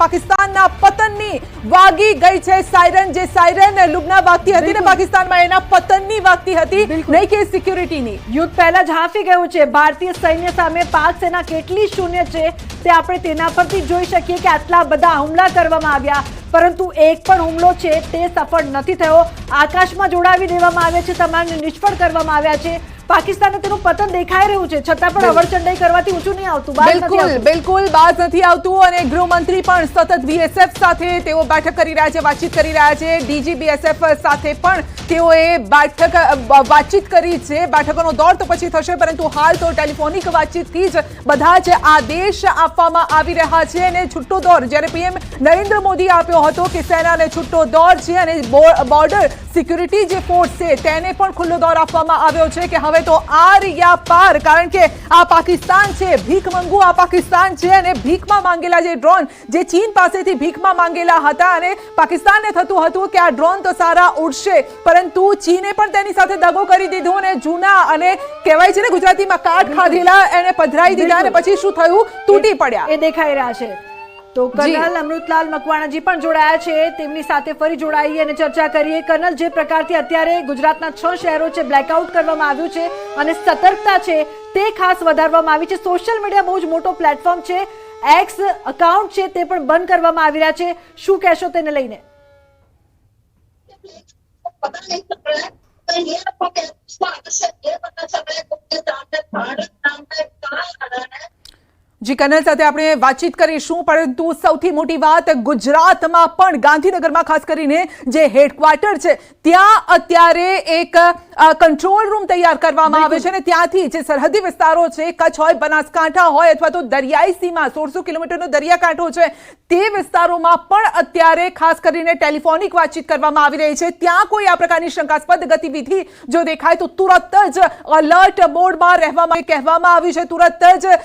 પાકિસ્તાનના પતનની વાગી ગઈ છે સાયરન, જે સાયરન લુબના વાગતી હતી ને પાકિસ્તાનમાં, એના પતનની વાગતી હતી, નહીં કે સિક્યુરિટીની. યુદ્ધ પહેલા જ હાંફી ગયું છે. ભારતીય સૈન્ય સામે પાક સેના કેટલી શૂન્ય છે તે આપણે તેના પરથી જોઈ શકીએ કે આટલા બધા હુમલા કરવામાં આવ્યા, પરંતુ એક પણ હુમલો છે તે સફળ નથી થયો. આકાશમાં જોડાવી દેવામાં આવ્યા છે, તમામને નિષ્ફળ કરવામાં આવ્યા છે. પાકિસ્તાનને તેનું પતન દેખાઈ રહ્યું છે, છતાં પણ અવરચંડાઈ કરવાથી ઊંચું નહીં આવતું, બિલકુલ બાદ નથી આવતું. અને ગૃહમંત્રી પણ સતત બીએસએફ સાથે તેઓ બેઠક કરી રહ્યા છે, વાતચીત કરી રહ્યા છે. ડીજી બીએસએફ સાથે પણ તેઓએ વાતચીત કરી છે. બેઠકોનો દોર તો પછી થશે, પરંતુ હાલ તો ટેલિફોનિક વાતચીતથી જ બધા જ આદેશ આપવામાં આવી રહ્યા છે. અને છૂટો દોર જ્યારે પીએમ નરેન્દ્ર મોદી આપ્યો હતો કે સેનાને છૂટો દોર છે, અને બોર્ડર સિક્યુરિટી જે ફોર્સ છે તેને પણ ખુલ્લો દોર આપવામાં આવ્યો છે કે હવે તો આર યા પાર, કારણ કે આ પાકિસ્તાન છે, ભીખ મંગુ આ પાકિસ્તાન છે. અને ભીખમાં માંગેલા જે ડ્રોન, જે ચીન પાસેથી ભીખમાં માંગેલા હતા, અને પાકિસ્તાનને થતું હતું કે આ ડ્રોન તો સારા ઉડશે, પરંતુ ચીને પણ તેની સાથે દગો કરી દીધો અને જૂના અને કહેવાય છે ને ગુજરાતીમાં કાટ ખાધેલા એને પધરાઈ દીધા, અને પછી શું થયું, તૂટી પડ્યા. એ દેખાઈ રહ્યા છે. તો કર્નલ અમૃતલાલ મકવાણાજી પણ જોડાયા છે, તેમની સાથે ફરી જોડાઈએ અને ચર્ચા કરીએ. કર્નલ, જે પ્રકારથી અત્યારે ગુજરાતના 6 શહેરો છે બ્લેકઆઉટ કરવામાં આવ્યું છે અને સતર્કતા છે તે ખાસ વધારવામાં આવી છે. સોશિયલ મીડિયા બહુ જ મોટો પ્લેટફોર્મ છે, એક્સ અકાઉન્ટ છે તે પણ બંધ કરવામાં આવી રહ્યા છે. શું કહેશો તેને લઈને? જી કર્નલ, સાથે આપણે વાતચીત કરીશું, પરંતુ સૌથી મોટી વાત ગુજરાતમાં પણ ગાંધીનગરમાં ખાસ કરીને જે હેડક્વાર્ટર છે ત્યાં અત્યારે એક કંટ્રોલ રૂમ તૈયાર કરવામાં આવે છે. અને ત્યાંથી જે સરહદી વિસ્તારો છે, કચ્છ હોય, બનાસકાંઠા હોય, અથવા તો દરિયાઈ સીમા 1600 કિલોમીટરનો દરિયાકાંઠો છે, તે વિસ્તારોમાં પણ અત્યારે ખાસ કરીને ટેલિફોનિક વાતચીત કરવામાં આવી રહી છે. ત્યાં કોઈ આ પ્રકારની શંકાસ્પદ ગતિવિધિ જો દેખાય તો તુરત જ અલર્ટ મોડમાં રહેવામાં કહેવામાં આવ્યું છે. તુરત જ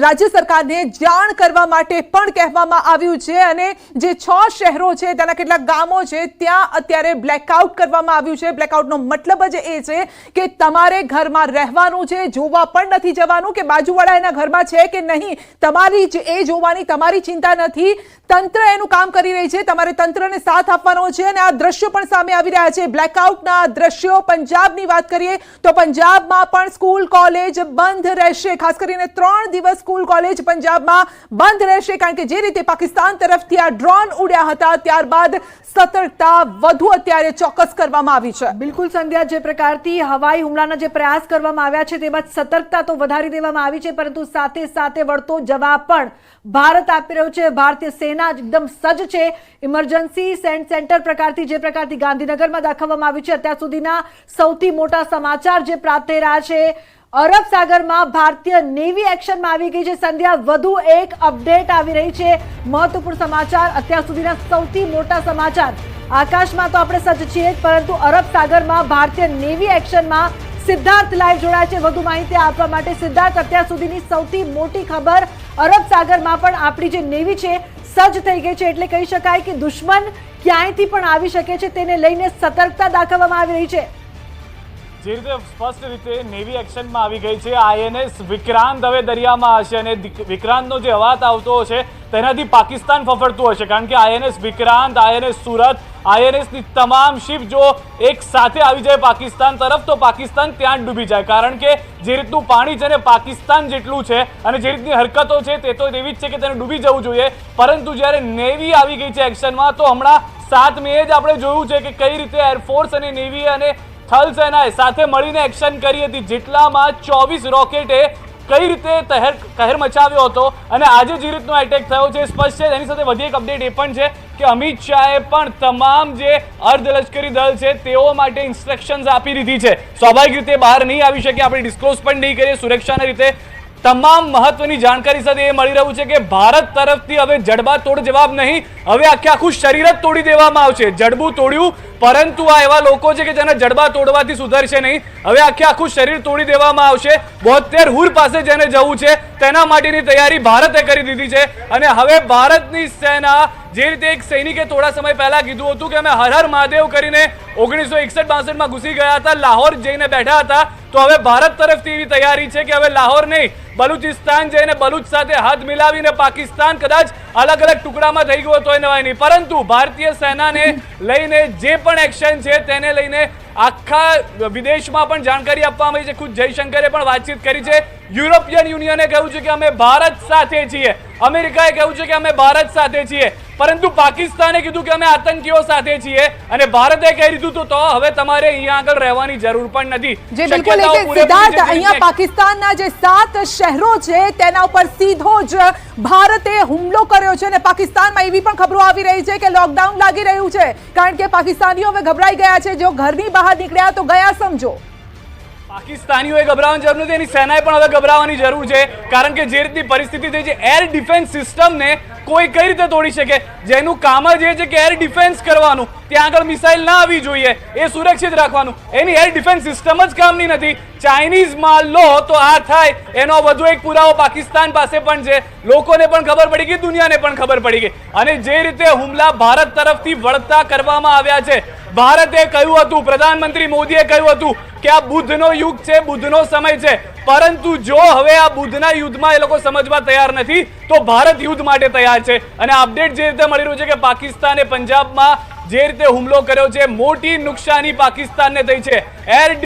રાજ્ય સરકારને જાણ કરવા માટે પણ કહેવામાં આવ્યું છે. અને જે 6 શહેરો છે, તેના કેટલાક ગામો છે, ત્યાં અત્યારે બ્લેકઆઉટ કરવામાં આવ્યું છે. બ્લેકઆઉટનો મતલબ જ એ છે કે તમારે ઘરમાં રહેવાનું છે, જોવા પણ નથી જવાનું કે બાજુવાળા એના ઘરમાં છે કે નહીં, તમારી જ એ જોવાની તમારી ચિંતા નથી. તંત્ર એનું કામ કરી રહી છે, તમારે તંત્રને સાથ આપવાનો છે. અને આ દ્રશ્યો પણ સામે આવી રહ્યા છે, બ્લેકઆઉટના દ્રશ્યો. પંજાબની વાત કરીએ તો પંજાબમાં પણ સ્કૂલ કોલેજ બંધ રહેશે. ખાસ કરીને 3 દિવસ સ્કૂલ કોલેજ પંજાબમાં બંધ રહેશે, કારણ કે જે રીતે પાકિસ્તાન તરફથી આ ડ્રોન ઉડ્યા હતા, ત્યારબાદ સતર્કતા વધુ અત્યારે ચોક્કસ કરવામાં આવી છે. બિલકુલ સંધ્યા, જે પ્રકારથી હવાઈ હુમલાના જે પ્રયાસ કરવામાં આવ્યા છે તે બાદ સતર્કતા તો વધારી દેવામાં આવી છે, પરંતુ સાથે સાથે વળતો જવાબ પણ ભારત આપી રહ્યું છે. ભારતીય સેના એકદમ સજ્જ છે. ઇમરજન્સી સેન્ટર પ્રકારથી જે પ્રકારથી ગાંધીનગરમાં દાખવવામાં આવ્યું છે, અત્યાર સુધીના સૌથી મોટા સમાચાર જે પ્રાપ્ત થઈ રહ્યા છે. અરબ સાગરમાં ભારતીય નેવી એક્શનમાં આવી ગઈ છે. સંધ્યા, વધુ એક અપડેટ આવી રહી છે, મહત્વપૂર્ણ સમાચાર, અત્યાર સુધીના સૌથી મોટા સમાચાર. આકાશમાં તો આપણે સજ્જ છીએ, પરંતુ અરબ સાગરમાં ભારતીય નેવી એક્શનમાં. સિદ્ધાર્થ લાઈવ જોડાય છે વધુ માહિતી આપવા માટે. સિદ્ધાર્થ, અત્યાર સુધીની સૌથી મોટી ખબર, અરબ સાગરમાં પણ આપણી જે નેવી છે સજ્જ થઈ ગઈ છે, એટલે કહી શકાય કે દુશ્મન ક્યાંયથી પણ આવી શકે છે, તેને લઈને સતર્કતા દાખવવામાં આવી રહી છે. જે રીતે સ્પષ્ટ રીતે નેવી એક્શનમાં આવી ગઈ છે. આઈએનએસ વિક્રાંત હવે દરિયામાં હશે, અને વિક્રાંતનો જે અવાજ આવતો હશે તેનાથી પાકિસ્તાન ફફડતું હશે, કારણ કે આઈએનએસ વિક્રાંત, આઈએનએસ સુરત, આઈએનએસની તમામ શિપ જો એક સાથે આવી જાય પાકિસ્તાન તરફ, તો પાકિસ્તાન ત્યાં જ ડૂબી જાય. કારણ કે જે રીતનું પાણી છે ને પાકિસ્તાન જેટલું છે, અને જે રીતની હરકતો છે તે તો એવી જ છે કે તેને ડૂબી જવું જોઈએ. પરંતુ જ્યારે નેવી આવી ગઈ છે એક્શનમાં, તો હમણાં 7 મે જ આપણે જોયું છે કે કઈ રીતે એરફોર્સ અને નેવી અને થલ સેનાએ સાથે મળીને એક્શન કરી હતી, જેટલામાં 24 રોકેટે કઈ રીતે કહેર મચાવ્યો હતો. અને આજે જે રીતનો એટેક થયો છે સ્પષ્ટ છે. એની સાથે વધુ એક અપડેટ એ પણ છે કે અમિત શાહે પણ તમામ જે અર્ધલશ્કરી દળ છે તેઓ માટે ઇન્સ્ટ્રક્શન્સ આપી દીધી છે. સ્વાભાવિક રીતે બહાર નહીં આવી શકે, આપણે ડિસ્ક્લોઝ પણ નહીં કરીએ સુરક્ષાના રીતે. તમામ મહત્વની જાણકારી સાથે એ મળી રહ્યું છે કે ભારત તરફથી હવે જડબા તોડ જવાબ નહીં, હવે આખું શરીર જ તોડી દેવામાં આવશે. જડબું તોડ્યું, પરંતુ આ એવા લોકો છે કે જેના જડબા તોડવાથી સુધરશે નહીં. હવે આખું શરીર તોડી દેવામાં આવશે. 72 હુર પાસે જેને જવું છે તેના માટેની તૈયારી ભારતે કરી દીધી છે. અને હવે ભારતની સેના જે રીતે એક સૈનિકે થોડા સમય પહેલા કીધું હતું કે અમે હર હર મહાદેવ કરીને 1961-62 માં ઘૂસી ગયા હતા, લાહોર જઈને બેઠા હતા, તો હવે ભારત તરફથી એવી તૈયારી છે કે હવે લાહોર નહીં, બલુચિસ્તાન જઈને બલુચ સાથે હાથ મિલાવીને પાકિસ્તાન કદાચ અલગ અલગ ટુકડામાં થઈ ગયો તો નવાય નહીં, પરંતુ ભારતીય સેનાને લઈને જે પણ એક્શન છે તેને લઈને આખા વિદેશમાં પણ જાણકારી આપવામાં આવી છે. ખુદ જયશંકરે પણ વાતચીત કરી છે. યુરોપિયન યુનિયને કહ્યું છે કે અમે ભારત સાથે છીએ, અમેરિકાએ કહ્યું છે કે અમે ભારત સાથે છીએ, પરંતુ પાકિસ્તાને કીધું કે અમે આતંકીઓ સાથે છીએ, અને ભારતે કહી દીધું તો હવે તમારે અહીંયા આગળ રહેવાની જરૂર પણ નથી. જે બિલકુલ એટલે સિદ્ધાર્થ, અહીંયા પાકિસ્તાનના જે 7 શહેરો છે તેના ઉપર સીધો જ ભારતે હુમલો કર્યો છે, અને પાકિસ્તાનમાં એવી પણ ખબરો આવી રહી છે કે લોકડાઉન લાગી રહ્યું છે, કારણ કે પાકિસ્તાનીઓ હવે ગભરાઈ ગયા છે. જો ઘરની બહાર નીકળ્યા તો ગયા સમજો. પાકિસ્તાનીઓએ ગભરાવાની જરૂર નથી, એની સેનાએ પણ હવે ગભરાવાની જરૂર છે, કારણ કે જે રીતની પરિસ્થિતિ થઈ છે, એર ડિફેન્સ સિસ્ટમને કોઈ કઈ રીતે તોડી શકે? જેનું કામ જ એ છે કે એર ડિફેન્સ કરવાનું, ત્યાં આગળ મિસાઇલ ના આવી જોઈએ, એ સુરક્ષિત રાખવાનું, એની એર ડિફેન્સ સિસ્ટમ જ કામની નથી. ચાઇનીઝ માલ લો તો આ થાય, એનો વધુ એક પુરાવો પાકિસ્તાન પાસે પણ છે. લોકોને પણ ખબર પડી ગઈ, દુનિયાને પણ ખબર પડી ગઈ, અને જે રીતે હુમલા ભારત તરફથી વળતા કરવામાં આવ્યા છે, ભારતે કહ્યું હતું, પ્રધાનમંત્રી મોદીએ કહ્યું હતું કે આ બુદ્ધનો યુગ છે, બુદ્ધનો સમય છે, પરંતુ જો હવે આ બુદ્ધના યુદ્ધમાં એ લોકો સમજવા તૈયાર નથી, તો ભારત યુદ્ધ માટે તૈયાર છે. અને અપડેટ જે રીતે મળી રહ્યું છે કે પાકિસ્તાને પંજાબમાં જે રીતે હુમલો કર્યો છે, મોટી નુકસાની પાકિસ્તાનને થઈ છે. એર